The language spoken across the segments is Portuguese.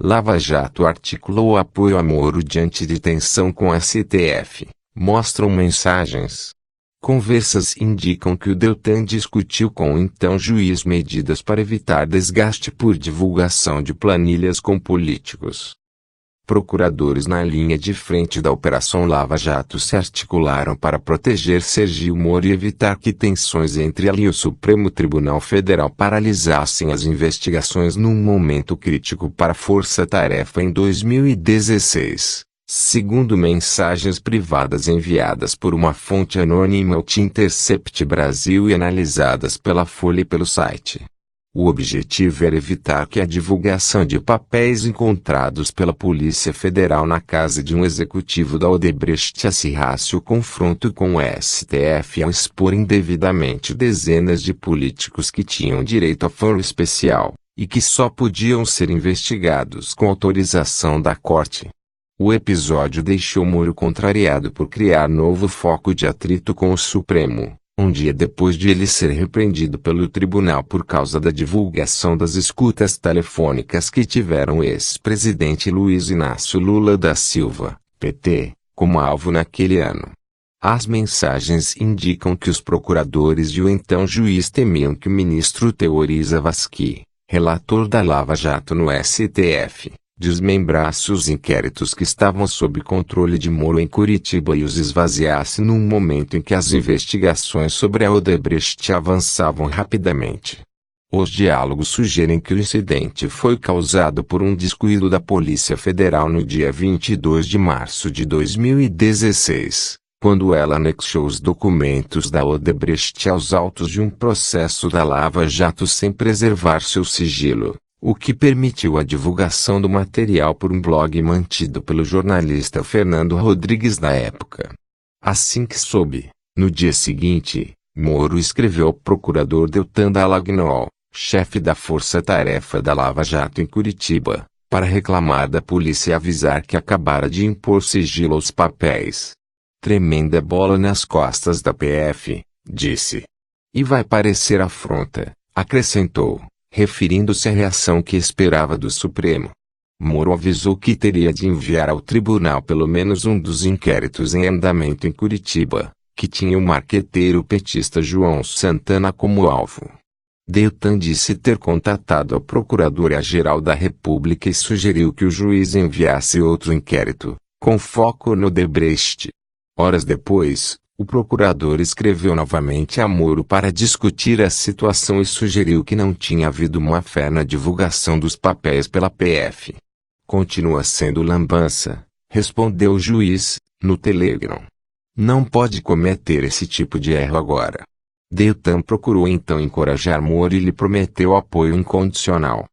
Lava Jato articulou apoio a Moro diante de tensão com a STF, mostram mensagens. Conversas indicam que o Deltan discutiu com o então juiz medidas para evitar desgaste por divulgação de planilhas com políticos. Procuradores na linha de frente da Operação Lava Jato se articularam para proteger Sergio Moro e evitar que tensões entre ele e o Supremo Tribunal Federal paralisassem as investigações num momento crítico para a Força Tarefa em 2016. Segundo mensagens privadas enviadas por uma fonte anônima ao The Intercept Brasil e analisadas pela Folha e pelo site. O objetivo era evitar que a divulgação de papéis encontrados pela Polícia Federal na casa de um executivo da Odebrecht acirrasse o confronto com o STF ao expor indevidamente dezenas de políticos que tinham direito a foro especial, e que só podiam ser investigados com autorização da Corte. O episódio deixou Moro contrariado por criar novo foco de atrito com o Supremo. Um dia depois de ele ser repreendido pelo tribunal por causa da divulgação das escutas telefônicas que tiveram o ex-presidente Luiz Inácio Lula da Silva, PT, como alvo naquele ano. As mensagens indicam que os procuradores e o então juiz temiam que o ministro Teori Zavascki, relator da Lava Jato no STF, desmembrasse os inquéritos que estavam sob controle de Moro em Curitiba e os esvaziasse num momento em que as investigações sobre a Odebrecht avançavam rapidamente. Os diálogos sugerem que o incidente foi causado por um descuido da Polícia Federal no dia 22 de março de 2016, quando ela anexou os documentos da Odebrecht aos autos de um processo da Lava Jato sem preservar seu sigilo, o que permitiu a divulgação do material por um blog mantido pelo jornalista Fernando Rodrigues da época. Assim que soube, no dia seguinte, Moro escreveu ao procurador Deltan Dallagnol, chefe da Força Tarefa da Lava Jato em Curitiba, para reclamar da polícia e avisar que acabara de impor sigilo aos papéis. Tremenda bola nas costas da PF, disse. E vai parecer afronta, acrescentou, referindo-se à reação que esperava do Supremo. Moro avisou que teria de enviar ao tribunal pelo menos um dos inquéritos em andamento em Curitiba, que tinha o marqueteiro petista João Santana como alvo. Deltan disse ter contatado a Procuradoria-Geral da República e sugeriu que o juiz enviasse outro inquérito, com foco no Odebrecht. Horas depois, o procurador escreveu novamente a Moro para discutir a situação e sugeriu que não tinha havido má-fé na divulgação dos papéis pela PF. Continua sendo lambança, respondeu o juiz, no Telegram. Não pode cometer esse tipo de erro agora. Deltan procurou então encorajar Moro e lhe prometeu apoio incondicional.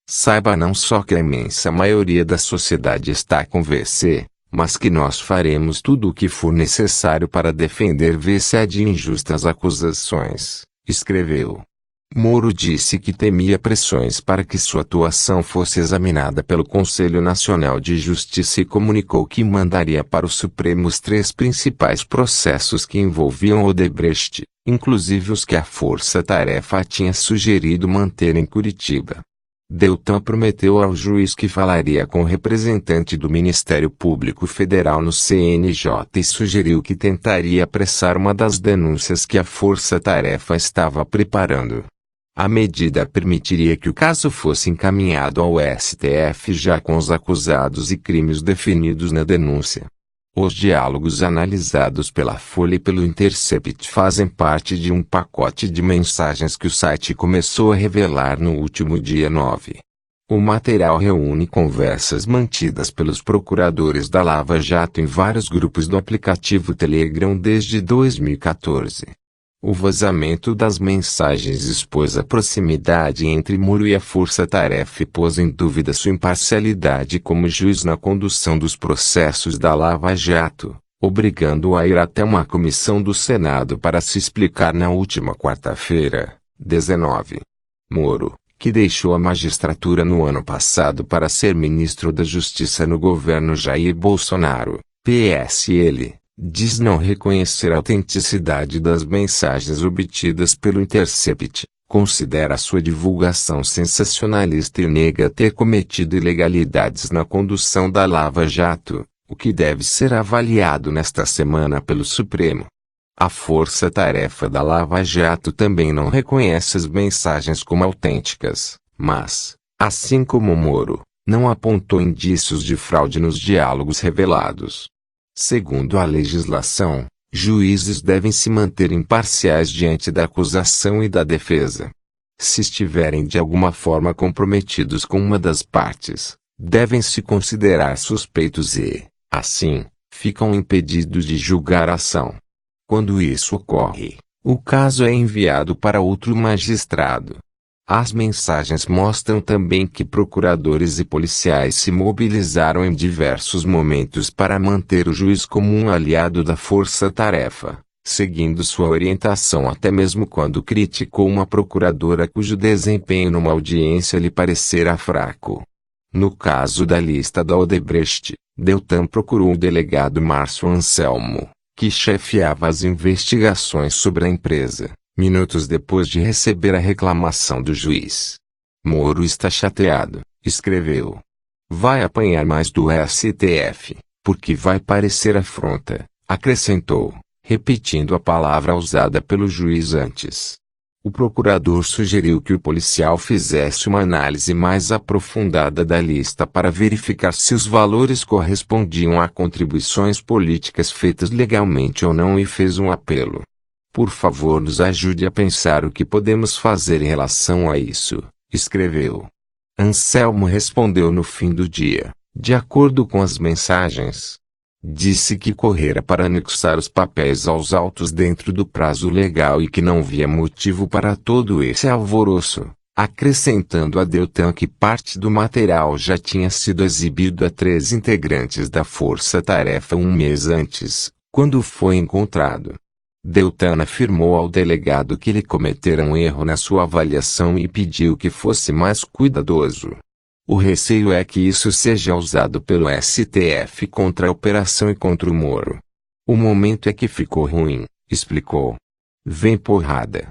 Saiba não só que a imensa maioria da sociedade está com você, mas que nós faremos tudo o que for necessário para defender você de injustas acusações, escreveu. Moro disse que temia pressões para que sua atuação fosse examinada pelo Conselho Nacional de Justiça e comunicou que mandaria para o Supremo os 3 principais processos que envolviam Odebrecht, inclusive os que a Força Tarefa tinha sugerido manter em Curitiba. Deltan prometeu ao juiz que falaria com o representante do Ministério Público Federal no CNJ e sugeriu que tentaria apressar uma das denúncias que a Força Tarefa estava preparando. A medida permitiria que o caso fosse encaminhado ao STF já com os acusados e crimes definidos na denúncia. Os diálogos analisados pela Folha e pelo Intercept fazem parte de um pacote de mensagens que o site começou a revelar no último dia 9. O material reúne conversas mantidas pelos procuradores da Lava Jato em vários grupos do aplicativo Telegram desde 2014. O vazamento das mensagens expôs a proximidade entre Moro e a Força Tarefa e pôs em dúvida sua imparcialidade como juiz na condução dos processos da Lava Jato, obrigando-o a ir até uma comissão do Senado para se explicar na última quarta-feira, 19. Moro, que deixou a magistratura no ano passado para ser ministro da Justiça no governo Jair Bolsonaro, PSL, diz não reconhecer a autenticidade das mensagens obtidas pelo Intercept. considera sua divulgação sensacionalista e nega ter cometido ilegalidades na condução da Lava Jato, o que deve ser avaliado nesta semana pelo Supremo. A força-tarefa da Lava Jato também não reconhece as mensagens como autênticas, mas, assim como Moro, não apontou indícios de fraude nos diálogos revelados. Segundo a legislação, juízes devem se manter imparciais diante da acusação e da defesa. Se estiverem de alguma forma comprometidos com uma das partes, devem se considerar suspeitos e, assim, ficam impedidos de julgar a ação. Quando isso ocorre, o caso é enviado para outro magistrado. As mensagens mostram também que procuradores e policiais se mobilizaram em diversos momentos para manter o juiz como um aliado da força-tarefa, seguindo sua orientação até mesmo quando criticou uma procuradora cujo desempenho numa audiência lhe parecera fraco. No caso da lista da Odebrecht, Deltan procurou o delegado Márcio Anselmo, que chefiava as investigações sobre a empresa, minutos depois de receber a reclamação do juiz. Moro está chateado, escreveu. Vai apanhar mais do STF, porque vai parecer afronta, acrescentou, repetindo a palavra usada pelo juiz antes. O procurador sugeriu que o policial fizesse uma análise mais aprofundada da lista para verificar se os valores correspondiam a contribuições políticas feitas legalmente ou não e fez um apelo. Por favor, nos ajude a pensar o que podemos fazer em relação a isso, escreveu. Anselmo respondeu no fim do dia, de acordo com as mensagens. Disse que correra para anexar os papéis aos autos dentro do prazo legal e que não via motivo para todo esse alvoroço, acrescentando a Deltan que parte do material já tinha sido exibido a 3 integrantes da força-tarefa um mês antes, quando foi encontrado. Deltan afirmou ao delegado que ele cometera um erro na sua avaliação e pediu que fosse mais cuidadoso. O receio é que isso seja usado pelo STF contra a operação e contra o Moro. O momento é que ficou ruim, explicou. Vem porrada.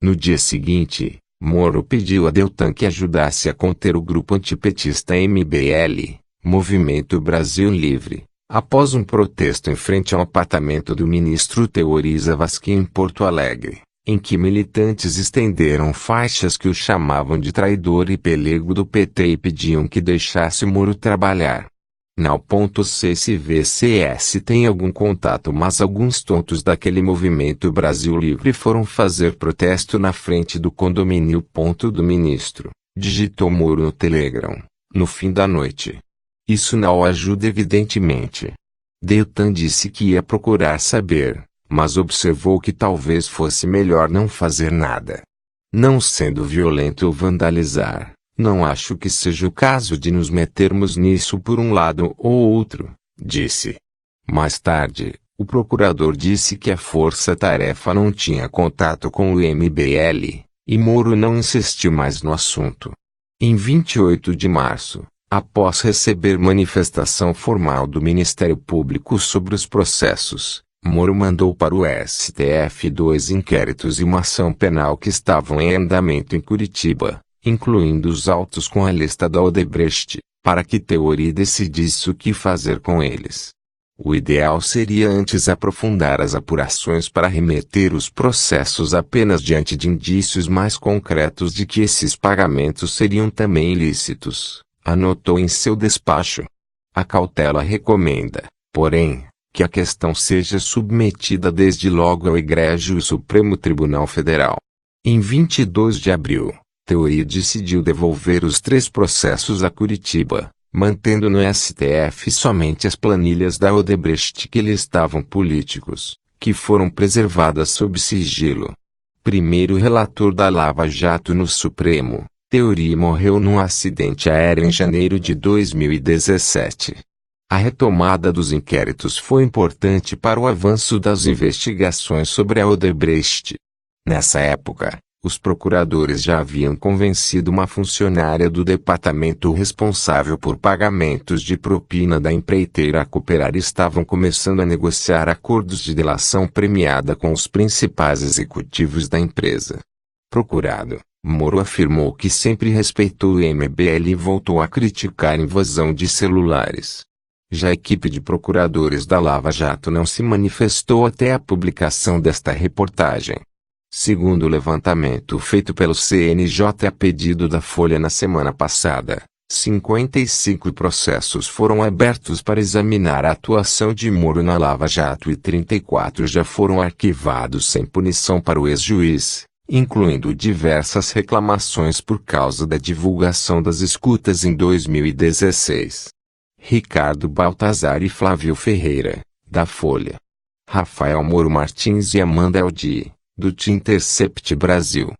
No dia seguinte, Moro pediu a Deltan que ajudasse a conter o grupo antipetista MBL, Movimento Brasil Livre, após um protesto em frente ao apartamento do ministro Teori Zavascki em Porto Alegre, em que militantes estenderam faixas que o chamavam de traidor e pelego do PT e pediam que deixasse Moro trabalhar. Não sei se VCS tem algum contato, mas alguns tontos daquele Movimento Brasil Livre foram fazer protesto na frente do condomínio do ministro, digitou Moro no Telegram, no fim da noite. Isso não ajuda evidentemente. Deltan disse que ia procurar saber, mas observou que talvez fosse melhor não fazer nada. Não sendo violento ou vandalizar, não acho que seja o caso de nos metermos nisso por um lado ou outro, disse. Mais tarde, o procurador disse que a força-tarefa não tinha contato com o MBL, e Moro não insistiu mais no assunto. Em 28 de março, após receber manifestação formal do Ministério Público sobre os processos, Moro mandou para o STF 2 inquéritos e uma ação penal que estavam em andamento em Curitiba, incluindo os autos com a lista da Odebrecht, para que Teori decidisse o que fazer com eles. O ideal seria antes aprofundar as apurações para remeter os processos apenas diante de indícios mais concretos de que esses pagamentos seriam também ilícitos, anotou em seu despacho. A cautela recomenda, porém, que a questão seja submetida desde logo ao egrégio Supremo Tribunal Federal. Em 22 de abril, Teori decidiu devolver os 3 processos a Curitiba, mantendo no STF somente as planilhas da Odebrecht que listavam políticos, que foram preservadas sob sigilo. Primeiro relator da Lava Jato no Supremo, Teori morreu num acidente aéreo em janeiro de 2017. A retomada dos inquéritos foi importante para o avanço das investigações sobre a Odebrecht. Nessa época, os procuradores já haviam convencido uma funcionária do departamento responsável por pagamentos de propina da empreiteira a cooperar e estavam começando a negociar acordos de delação premiada com os principais executivos da empresa. Procurado, Moro afirmou que sempre respeitou o MBL e voltou a criticar a invasão de celulares. Já a equipe de procuradores da Lava Jato não se manifestou até a publicação desta reportagem. Segundo o levantamento feito pelo CNJ a pedido da Folha na semana passada, 55 processos foram abertos para examinar a atuação de Moro na Lava Jato e 34 já foram arquivados sem punição para o ex-juiz, incluindo diversas reclamações por causa da divulgação das escutas em 2016. Ricardo Baltazar e Flávio Ferreira, da Folha. Rafael Moro Martins e Amanda Eldi, do The Intercept Brasil.